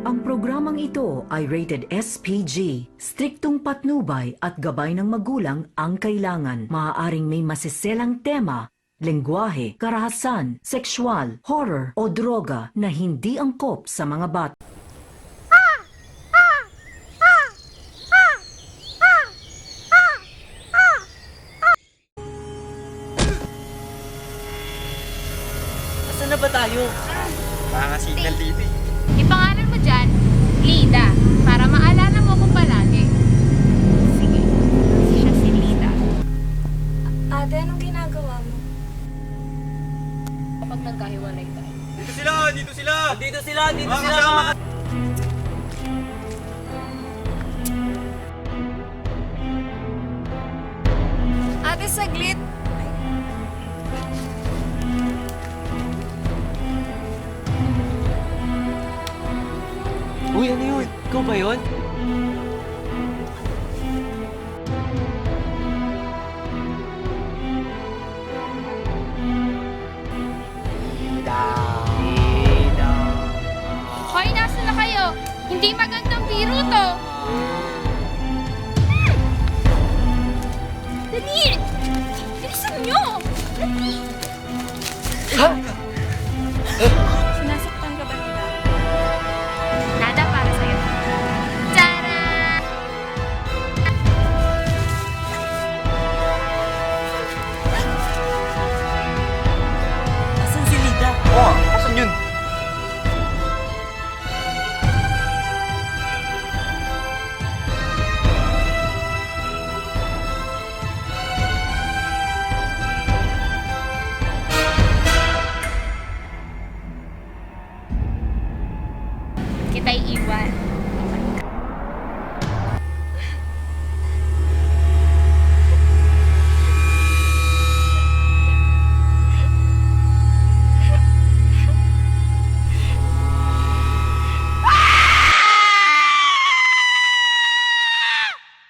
Ang programang ito ay rated SPG. Striktong patnubay at gabay ng magulang ang kailangan. Maaaring may masiselang tema, lengguwahe, karahasan, sexual, horror o droga na hindi angkop sa mga bata. Saan na ba tayo? Mga signal dito eh. Ipangalan mo dyan, Lida, para maalala mo ko palagi. Sige, siya si Lida. Ate, anong ginagawa mo? Kapag nagkahiwalay tayo. Dito sila! Dito sila! Dito sila! Dito Mga sila! kasama! Ate, saglit! Uy, ano yun? Ikaw ba yun? Hoy, nasa na kayo? Hindi magandang biro to. Dali! Bilisan nyo! Dali! Sinasaktan ka ba nila? Nada para sa'yo. Tara! Asan si Lida? Oo, asan yun? Kita'y iwan.